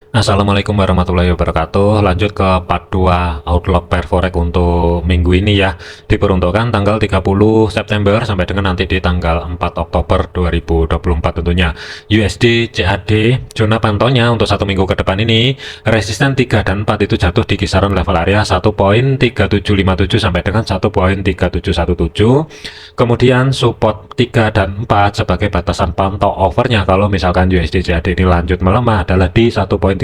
Assalamualaikum warahmatullahi wabarakatuh. Lanjut ke part 2 Outlook Pair Forex untuk minggu ini ya. Diperuntukkan tanggal 30 September sampai dengan nanti di tanggal 4 Oktober 2024 tentunya. USD CAD zona pantaunya untuk satu minggu ke depan ini resisten 3 dan 4 itu jatuh di kisaran level area 1.3757 sampai dengan 1.3717. Kemudian support 3 dan 4 sebagai batasan pantau overnya kalau misalkan USD CAD ini lanjut melemah adalah di 1.3284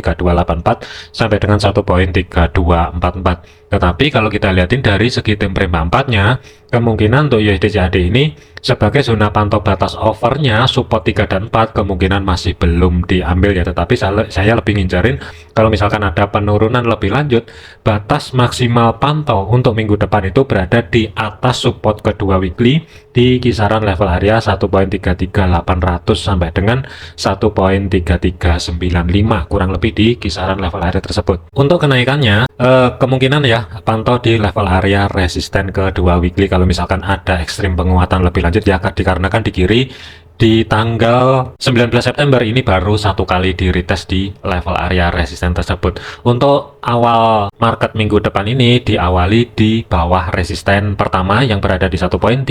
sampai dengan 1.3244. Tetapi kalau kita lihatin dari segi time frame 4-nya, kemungkinan untuk USD CAD ini sebagai zona pantau batas overnya support 3 dan 4 kemungkinan masih belum diambil ya, tetapi saya lebih ngincarin kalau misalkan ada penurunan lebih lanjut, batas maksimal pantau untuk minggu depan itu berada di atas support kedua weekly di kisaran level area 1.33800 sampai dengan 1.3395, kurang lebih di kisaran level area tersebut. Untuk kenaikannya kemungkinan ya pantau di level area resisten kedua weekly kalau misalkan ada ekstrim penguatan lebih lanjut ya, dikarenakan di kiri di tanggal 19 September ini baru satu kali di retest di level area resisten tersebut. Untuk awal market minggu depan ini diawali di bawah resisten pertama yang berada di 1.3555,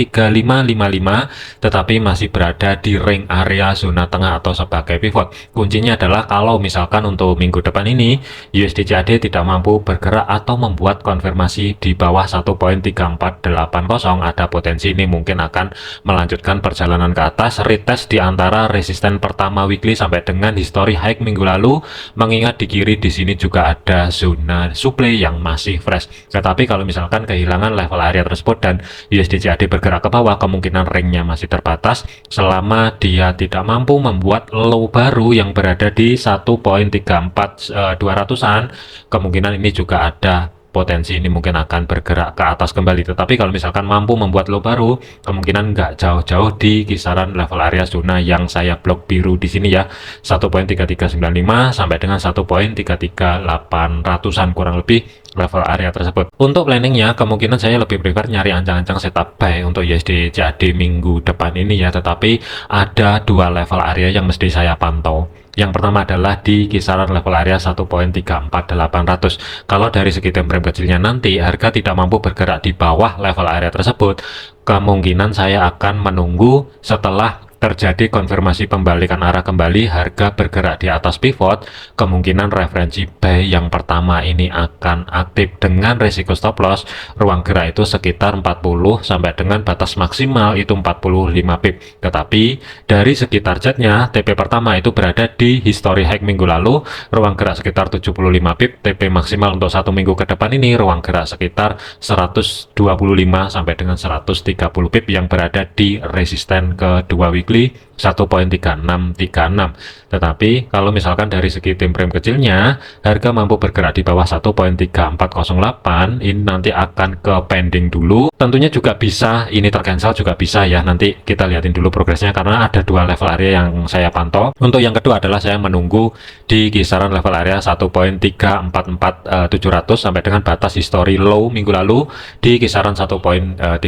tetapi masih berada di ring area zona tengah atau sebagai pivot. Kuncinya adalah kalau misalkan untuk minggu depan ini USD CAD tidak mampu bergerak atau membuat konfirmasi di bawah 1.3480, ada potensi ini mungkin akan melanjutkan perjalanan ke atas retest di antara resisten pertama weekly sampai dengan history high minggu lalu, mengingat di kiri di sini juga ada zona supply yang masih fresh. Tetapi kalau misalkan kehilangan level area tersebut dan USD CAD bergerak ke bawah, kemungkinan ringnya masih terbatas selama dia tidak mampu membuat low baru yang berada di 1.34200-an. Kemungkinan ini juga ada potensi ini mungkin akan bergerak ke atas kembali. Tetapi kalau misalkan mampu membuat low baru, kemungkinan nggak jauh-jauh di kisaran level area zona yang saya blok biru di sini ya, 1.3395 sampai dengan 1.33800-an kurang lebih level area tersebut. Untuk planningnya kemungkinan saya lebih prefer nyari ancang-ancang setup buy untuk USD CAD minggu depan ini ya, tetapi ada dua level area yang mesti saya pantau. Yang pertama adalah di kisaran level area 1.34800. Kalau dari segi time frame kecilnya nanti harga tidak mampu bergerak di bawah level area tersebut, kemungkinan saya akan menunggu setelah terjadi konfirmasi pembalikan arah kembali, harga bergerak di atas pivot, kemungkinan referensi buy yang pertama ini akan aktif dengan risiko stop loss ruang gerak itu sekitar 40 sampai dengan batas maksimal itu 45 pip. Tetapi dari segi targetnya TP pertama itu berada di history high minggu lalu, ruang gerak sekitar 75 pip. TP maksimal untuk satu minggu ke depan ini ruang gerak sekitar 125 sampai dengan 130 pip yang berada di resisten kedua weekly 1.3636. Tetapi kalau misalkan dari segi time frame kecilnya harga mampu bergerak di bawah 1.3408, ini nanti akan ke pending dulu. Tentunya juga bisa ini tercancel juga bisa ya, nanti kita lihatin dulu progresnya karena ada dua level area yang saya pantau. Untuk yang kedua adalah saya menunggu di kisaran level area 1.344700 sampai dengan batas history low minggu lalu di kisaran 1.34200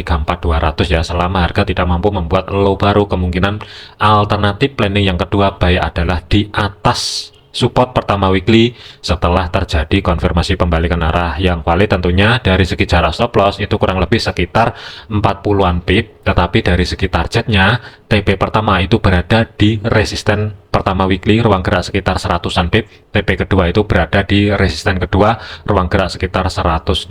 ya. Selama harga tidak mampu membuat low baru, kemungkinan alternatif planning yang kedua buy adalah di atas support pertama weekly setelah terjadi konfirmasi pembalikan arah yang valid. Tentunya dari segi jarak stop loss itu kurang lebih sekitar 40-an pip, tetapi dari segi targetnya TP pertama itu berada di resisten pertama weekly ruang gerak sekitar 100-an pip, TP kedua itu berada di resisten kedua ruang gerak sekitar 180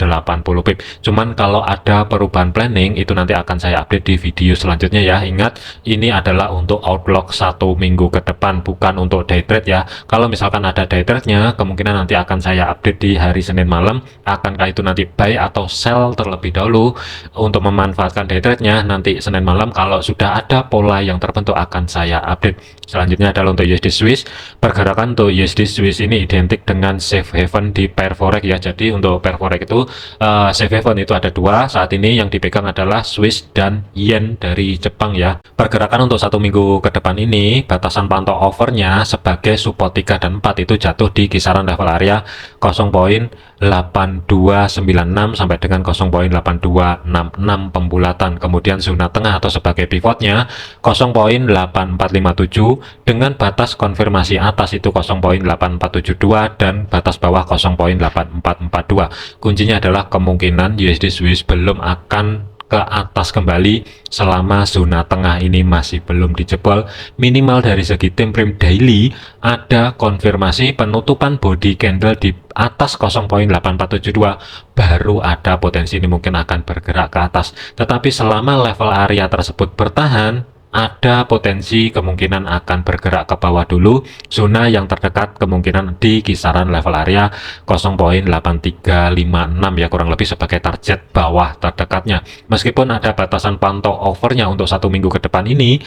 pip. Cuman kalau ada perubahan planning itu nanti akan saya update di video selanjutnya ya. Ingat ini adalah untuk outlook satu minggu ke depan, bukan untuk day trade ya. Kalau misalkan ada day trade-nya kemungkinan nanti akan saya update di hari Senin malam, akankah itu nanti buy atau sell terlebih dahulu untuk memanfaatkan day trade-nya nanti Senin malam. Kalau sudah ada pola yang terbentuk akan saya update. Selanjutnya adalah untuk USD Swiss. Pergerakan untuk USD Swiss ini identik dengan safe haven di pair forex ya. Jadi untuk pair forex itu safe haven itu ada dua saat ini, yang dipegang adalah Swiss dan Yen dari Jepang ya. Pergerakan untuk satu minggu ke depan ini batasan pantau overnya sebagai support 3 dan 4 itu jatuh di kisaran level area 0.8296 sampai dengan 0.8266 pembulatan. Kemudian zona tengah atau sebagai pivotnya 0.8457 dengan batas konfirmasi atas itu 0.8472 dan batas bawah 0.8442. Kuncinya adalah kemungkinan USD Swiss belum akan ke atas kembali selama zona tengah ini masih belum dijebol. Minimal dari segi time frame daily ada konfirmasi penutupan body candle di atas 0.8472 baru ada potensi ini mungkin akan bergerak ke atas. Tetapi selama level area tersebut bertahan, ada potensi kemungkinan akan bergerak ke bawah dulu. Zona yang terdekat kemungkinan di kisaran level area 0.8356 ya, kurang lebih sebagai target bawah terdekatnya. Meskipun ada batasan pantau overnya untuk 1 minggu ke depan ini,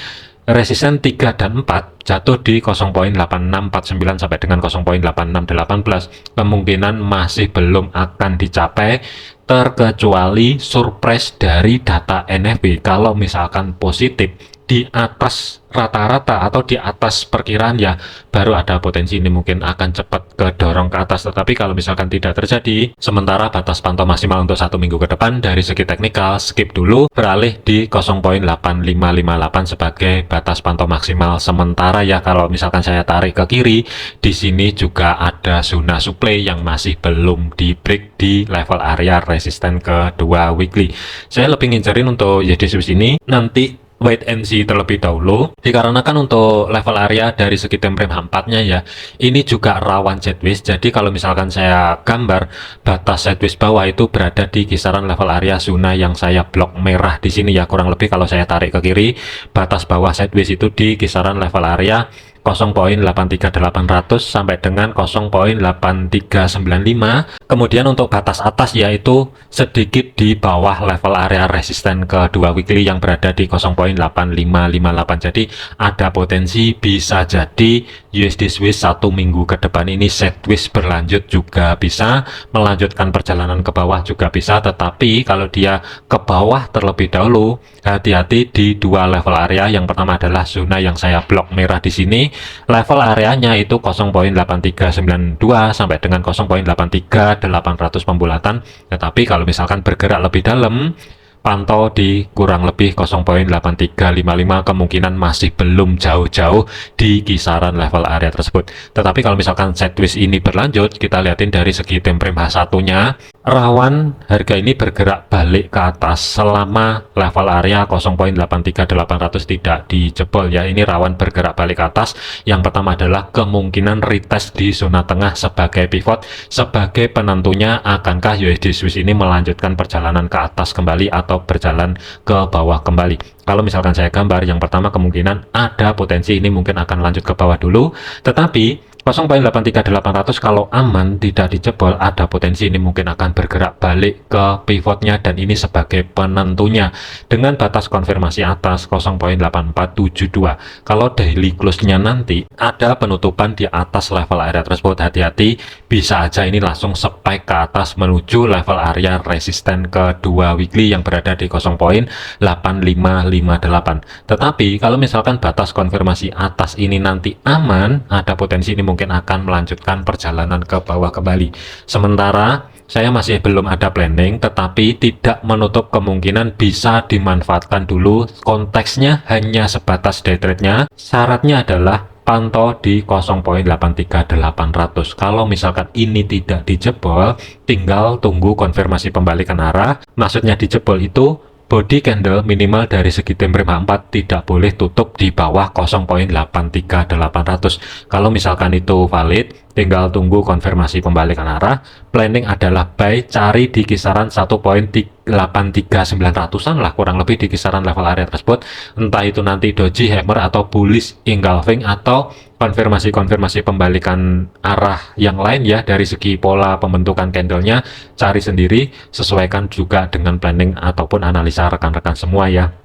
resisten 3 dan 4 jatuh di 0.8649 sampai dengan 0.8618, kemungkinan masih belum akan dicapai terkecuali surprise dari data NFP. Kalau misalkan positif di atas rata-rata atau di atas perkiraan ya, baru ada potensi ini mungkin akan cepat kedorong ke atas. Tetapi kalau misalkan tidak terjadi, sementara batas pantau maksimal untuk 1 minggu ke depan dari segi teknikal skip dulu, beralih di 0.8558 sebagai batas pantau maksimal sementara ya. Kalau misalkan saya tarik ke kiri, di sini juga ada zona supply yang masih belum di break di level area resisten kedua weekly. Saya lebih ngincerin untuk USD Swiss ini nanti wait and see terlebih dahulu, dikarenakan untuk level area dari segi time frame H4 nya ya, ini juga rawan sideways. Jadi kalau misalkan saya gambar batas sideways bawah itu berada di kisaran level area zona yang saya blok merah di sini ya, kurang lebih kalau saya tarik ke kiri, batas bawah sideways itu di kisaran level area 0.83800 sampai dengan 0.8395. Kemudian untuk batas atas yaitu sedikit di bawah level area resisten kedua weekly yang berada di 0.8558. Jadi ada potensi bisa jadi USD Swiss 1 minggu ke depan ini sideways berlanjut juga bisa, melanjutkan perjalanan ke bawah juga bisa. Tetapi kalau dia ke bawah terlebih dahulu, hati-hati di dua level area. Yang pertama adalah zona yang saya blok merah di sini, level areanya itu 0.8392 sampai dengan 0.83800 pembulatan. Tetapi kalau misalkan bergerak lebih dalam, pantau di kurang lebih 0.8355, kemungkinan masih belum jauh-jauh di kisaran level area tersebut. Tetapi kalau misalkan sideways ini berlanjut, kita lihatin dari segi time frame H1 nya, rawan harga ini bergerak balik ke atas selama level area 0.83800 tidak dijebol ya. Ini rawan bergerak balik ke atas. Yang pertama adalah kemungkinan retest di zona tengah sebagai pivot, sebagai penentunya akankah USD Swiss ini melanjutkan perjalanan ke atas kembali atau berjalan ke bawah kembali. Kalau misalkan saya gambar, yang pertama kemungkinan ada potensi ini mungkin akan lanjut ke bawah dulu, tetapi 0.83800 kalau aman tidak dijebol, ada potensi ini mungkin akan bergerak balik ke pivotnya, dan ini sebagai penentunya dengan batas konfirmasi atas 0.8472. Kalau daily close-nya nanti ada penutupan di atas level area tersebut, hati-hati, bisa aja ini langsung spike ke atas menuju level area resisten kedua weekly yang berada di 0.8558. Tetapi kalau misalkan batas konfirmasi atas ini nanti aman, ada potensi ini mungkin akan melanjutkan perjalanan ke bawah kembali. Sementara saya masih belum ada planning, tetapi tidak menutup kemungkinan bisa dimanfaatkan dulu. Konteksnya hanya sebatas day trade-nya. Syaratnya adalah pantau di 0.83800. Kalau misalkan ini tidak dijebol, tinggal tunggu konfirmasi pembalikan arah. Maksudnya dijebol itu body candle minimal dari segi time frame H4 tidak boleh tutup di bawah 0.83800. Kalau misalkan itu valid, tinggal tunggu konfirmasi pembalikan arah. Planning adalah buy, cari di kisaran 1.83900-an lah, kurang lebih di kisaran level area tersebut. Entah itu nanti doji, hammer, atau bullish engulfing, atau konfirmasi-konfirmasi pembalikan arah yang lain ya. Dari segi pola pembentukan candlenya, cari sendiri, sesuaikan juga dengan planning ataupun analisa rekan-rekan semua ya.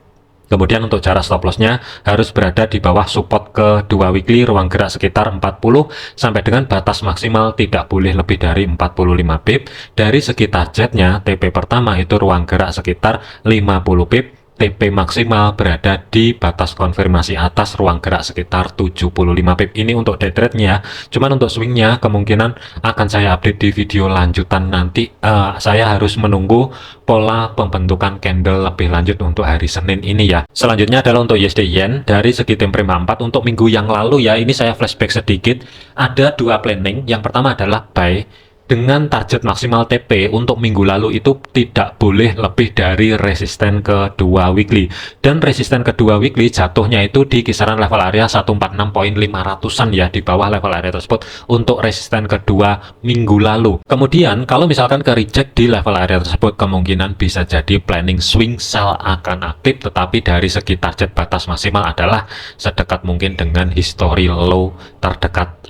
Kemudian untuk cara stop lossnya harus berada di bawah support kedua weekly, ruang gerak sekitar 40 sampai dengan batas maksimal tidak boleh lebih dari 45 pip. Dari segi targetnya, TP pertama itu ruang gerak sekitar 50 pip, TP maksimal berada di batas konfirmasi atas ruang gerak sekitar 75 pip. Ini untuk day trade-nya. Cuman untuk swing-nya kemungkinan akan saya update di video lanjutan nanti. Saya harus menunggu pola pembentukan candle lebih lanjut untuk hari Senin ini ya. Selanjutnya adalah untuk USD Yen dari segi time frame 4 untuk minggu yang lalu ya. Ini saya flashback sedikit. Ada dua planning. Yang pertama adalah buy dengan target maksimal TP untuk minggu lalu itu tidak boleh lebih dari resisten kedua weekly, dan resisten kedua weekly jatuhnya itu di kisaran level area 146.500an ya, di bawah level area tersebut untuk resisten kedua minggu lalu. Kemudian kalau misalkan ke reject di level area tersebut, kemungkinan bisa jadi planning swing sell akan aktif, tetapi dari segi target batas maksimal adalah sedekat mungkin dengan history low terdekat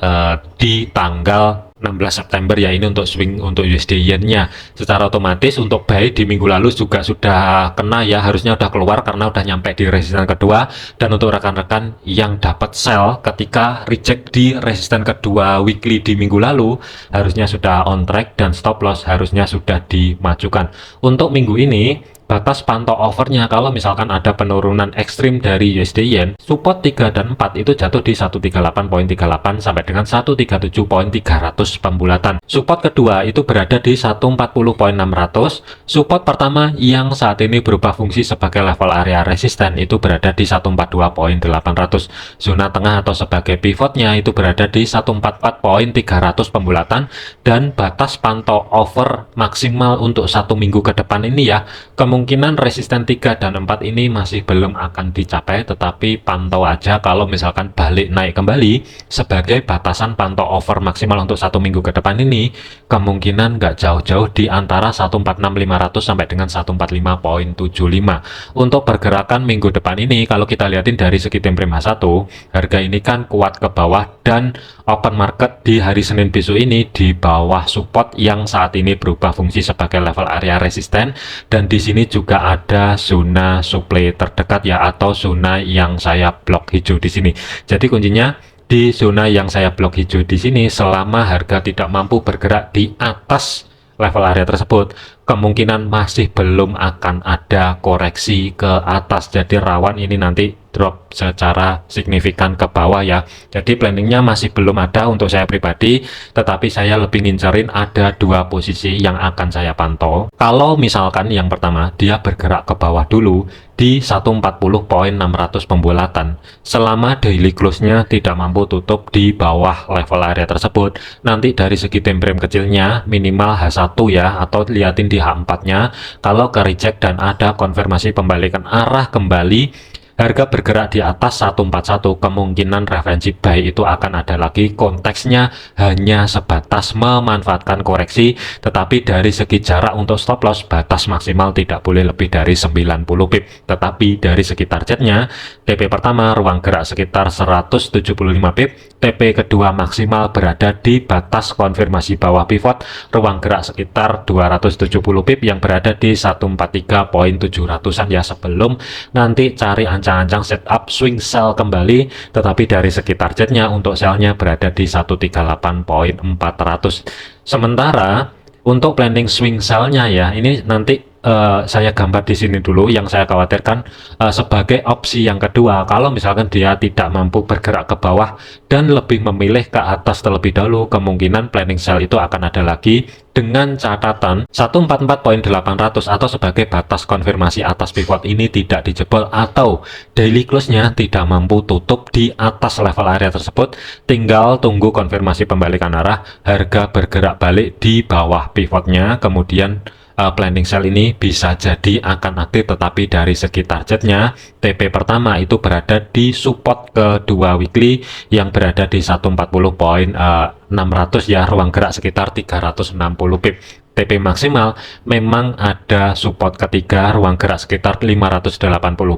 di tanggal 16 September ya. Ini untuk swing untuk USD Yen-nya. Secara otomatis untuk buy di minggu lalu juga sudah kena ya, harusnya udah keluar karena udah nyampe di resisten kedua. Dan untuk rekan-rekan yang dapat sell ketika reject di resisten kedua weekly di minggu lalu, harusnya sudah on track dan stop loss harusnya sudah dimajukan. Untuk minggu ini batas pantau overnya kalau misalkan ada penurunan ekstrim dari USD Yen, support 3 dan 4 itu jatuh di 138.38 sampai dengan 137.300 pembulatan. Support kedua itu berada di 140.600. Support pertama yang saat ini berubah fungsi sebagai level area resisten itu berada di 142.800. Zona tengah atau sebagai pivotnya itu berada di 144.300 pembulatan, dan batas pantau over maksimal untuk satu minggu ke depan ini ya, kemungkinan resisten 3 dan 4 ini masih belum akan dicapai, tetapi pantau aja kalau misalkan balik naik kembali sebagai batasan pantau over maksimal untuk satu minggu ke depan ini, kemungkinan nggak jauh-jauh di antara 146.500 sampai dengan 145.75. Untuk pergerakan minggu depan ini kalau kita lihatin dari segi time frame H1, harga ini kan kuat ke bawah dan open market di hari Senin besok ini di bawah support yang saat ini berubah fungsi sebagai level area resisten, dan di sini juga ada zona supply terdekat ya, atau zona yang saya blok hijau di sini. Jadi kuncinya di zona yang saya blok hijau di sini, selama harga tidak mampu bergerak di atas level area tersebut, kemungkinan masih belum akan ada koreksi ke atas. Jadi rawan ini nanti drop secara signifikan ke bawah ya. Jadi planningnya masih belum ada untuk saya pribadi, tetapi saya lebih ngincerin ada dua posisi yang akan saya pantau. Kalau misalkan yang pertama dia bergerak ke bawah dulu di 140.600 pembulatan, selama daily close-nya tidak mampu tutup di bawah level area tersebut, nanti dari segi time frame kecilnya minimal H1 ya, atau liatin di H4-nya, kalau ke reject dan ada konfirmasi pembalikan arah kembali, harga bergerak di atas 141, kemungkinan referensi buy itu akan ada lagi. Konteksnya hanya sebatas memanfaatkan koreksi, tetapi dari segi jarak untuk stop loss batas maksimal tidak boleh lebih dari 90 pip. Tetapi dari segi targetnya, TP pertama ruang gerak sekitar 175 pip, TP kedua maksimal berada di batas konfirmasi bawah pivot ruang gerak sekitar 270 pip yang berada di 143.700an ya, sebelum nanti cari ancang-ancang setup swing sell kembali. Tetapi dari segi targetnya untuk sellnya berada di 138.400. Sementara untuk planning swing sellnya ya, ini nanti saya gambar di sini dulu. Yang saya khawatirkan sebagai opsi yang kedua, kalau misalkan dia tidak mampu bergerak ke bawah dan lebih memilih ke atas terlebih dahulu, kemungkinan planning sell itu akan ada lagi dengan catatan 144.800 atau sebagai batas konfirmasi atas pivot ini tidak dijebol atau daily close-nya tidak mampu tutup di atas level area tersebut, tinggal tunggu konfirmasi pembalikan arah, harga bergerak balik di bawah pivotnya, kemudian planning sell ini bisa jadi akan aktif. Tetapi dari segi targetnya, TP pertama itu berada di support kedua weekly yang berada di 140.600 ya, ruang gerak sekitar 360 pip. TP maksimal memang ada support ketiga ruang gerak sekitar 580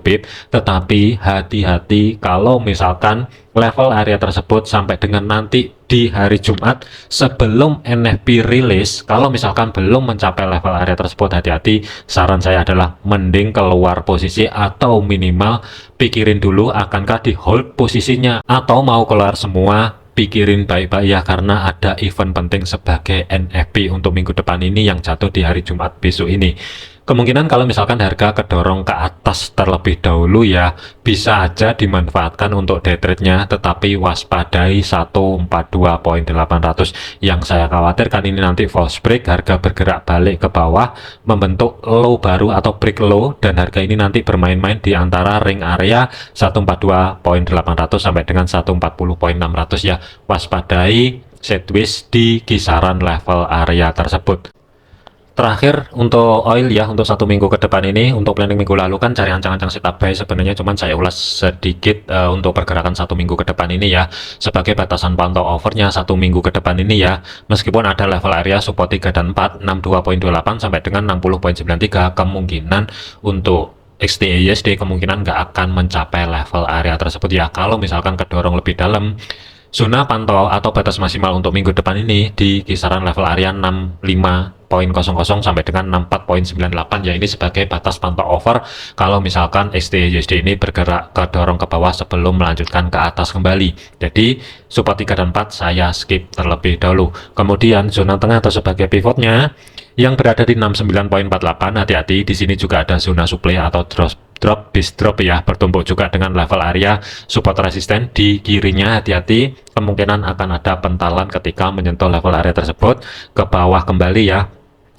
pip, tetapi hati-hati kalau misalkan level area tersebut sampai dengan nanti di hari Jumat sebelum NFP rilis, kalau misalkan belum mencapai level area tersebut, hati-hati. Saran saya adalah mending keluar posisi atau minimal pikirin dulu akankah di hold posisinya atau mau keluar semua. Pikirin baik-baik ya, karena ada event penting sebagai NFP untuk minggu depan ini yang jatuh di hari Jumat besok ini. Kemungkinan kalau misalkan harga kedorong ke atas terlebih dahulu ya bisa aja dimanfaatkan untuk day trade-nya, tetapi waspadai 142.800. Yang saya khawatirkan ini nanti false break, harga bergerak balik ke bawah, membentuk low baru atau break low, dan harga ini nanti bermain-main di antara ring area 142.800 sampai dengan 140.600 ya. Waspadai sideways di kisaran level area tersebut. Terakhir untuk oil ya, untuk 1 minggu ke depan ini, untuk planning minggu lalu kan cari ancang-ancang setup buy sebenarnya, cuman saya ulas sedikit untuk pergerakan 1 minggu ke depan ini ya, sebagai batasan pantau overnya 1 minggu ke depan ini ya, meskipun ada level area support 3 dan 4, 62.28 sampai dengan 60.93, kemungkinan untuk XTA USD kemungkinan nggak akan mencapai level area tersebut ya, kalau misalkan kedorong lebih dalam. Zona pantau atau batas maksimal untuk minggu depan ini di kisaran level area 65.00 sampai dengan 64.98 ya, ini sebagai batas pantau over kalau misalkan XTA USD ini bergerak kedorong ke bawah sebelum melanjutkan ke atas kembali. Jadi support 3 dan 4 saya skip terlebih dahulu. Kemudian zona tengah atau sebagai pivotnya yang berada di 69.48, hati-hati di sini juga ada zona supply atau bis drop ya, bertumpuk juga dengan level area support resisten di kirinya, hati-hati kemungkinan akan ada pentalan ketika menyentuh level area tersebut ke bawah kembali ya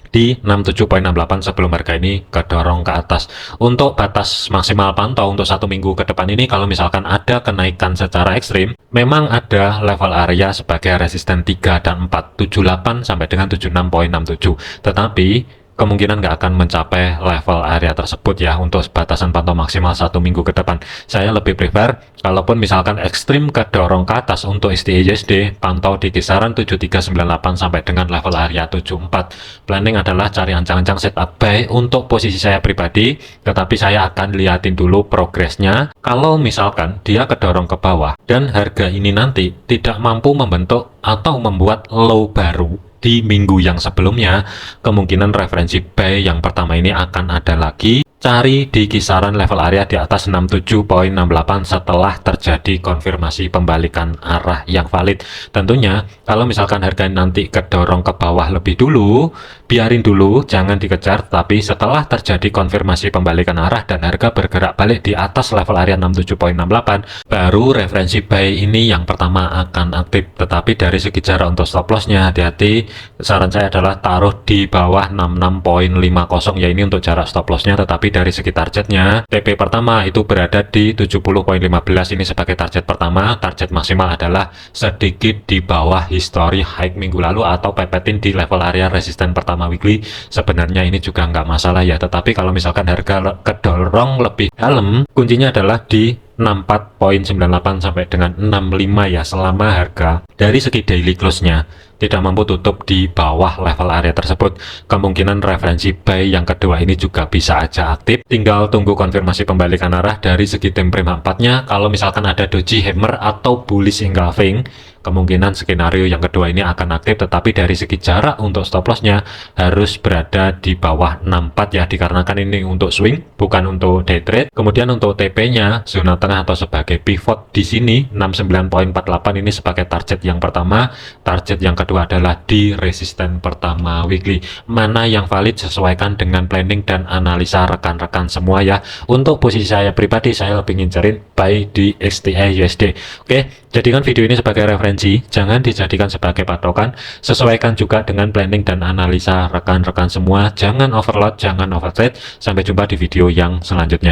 di 67.68 sebelum harga ini kedorong ke atas. Untuk batas maksimal pantau untuk 1 minggu ke depan ini, kalau misalkan ada kenaikan secara ekstrim, memang ada level area sebagai resisten 3 dan 4, 78 sampai dengan 76.67, tetapi kemungkinan nggak akan mencapai level area tersebut ya untuk batasan pantau maksimal 1 minggu ke depan. Saya lebih prefer kalaupun misalkan ekstrim kedorong ke atas untuk XTA USD, pantau di kisaran 7398 sampai dengan level area 74. Planning adalah cari ancang-ancang setup buy untuk posisi saya pribadi, tetapi saya akan liatin dulu progresnya. Kalau misalkan dia kedorong ke bawah dan harga ini nanti tidak mampu membentuk atau membuat low baru di minggu yang sebelumnya, kemungkinan referensi buy yang pertama ini akan ada lagi. Cari di kisaran level area di atas 67.68 setelah terjadi konfirmasi pembalikan arah yang valid. Tentunya kalau misalkan harga nanti kedorong ke bawah lebih dulu, biarin dulu, jangan dikejar, tapi setelah terjadi konfirmasi pembalikan arah dan harga bergerak balik di atas level area 67.68, baru referensi buy ini yang pertama akan aktif. Tetapi dari segi jarak untuk stop lossnya, hati-hati, saran saya adalah taruh di bawah 66.50 ya, ini untuk jarak stop lossnya. Tetapi dari segi targetnya, TP pertama itu berada di 70.15, ini sebagai target pertama. Target maksimal adalah sedikit di bawah history high minggu lalu atau pepetin di level area resisten pertama weekly. Sebenarnya ini juga nggak masalah ya, tetapi kalau misalkan harga kedorong lebih dalam, kuncinya adalah di 64.98 sampai dengan 65 ya, selama harga dari segi daily close-nya tidak mampu tutup di bawah level area tersebut, kemungkinan referensi buy yang kedua ini juga bisa aja aktif. Tinggal tunggu konfirmasi pembalikan arah dari segi time frame 4-nya. Kalau misalkan ada doji hammer atau bullish engulfing, kemungkinan skenario yang kedua ini akan aktif. Tetapi dari segi jarak untuk stop loss-nya harus berada di bawah 64 ya, dikarenakan ini untuk swing bukan untuk day trade. Kemudian untuk TP-nya zona tengah atau sebagai pivot di sini 69.48, ini sebagai target yang pertama. Target yang kedua adalah di resisten pertama weekly. Mana yang valid sesuaikan dengan planning dan analisa rekan-rekan semua ya. Untuk posisi saya pribadi, saya lebih ngincerin buy di XTA USD. Oke, jadikan video ini sebagai referensi, jangan dijadikan sebagai patokan. Sesuaikan juga dengan planning dan analisa rekan-rekan semua. Jangan overload, jangan overtrade. Sampai jumpa di video yang selanjutnya.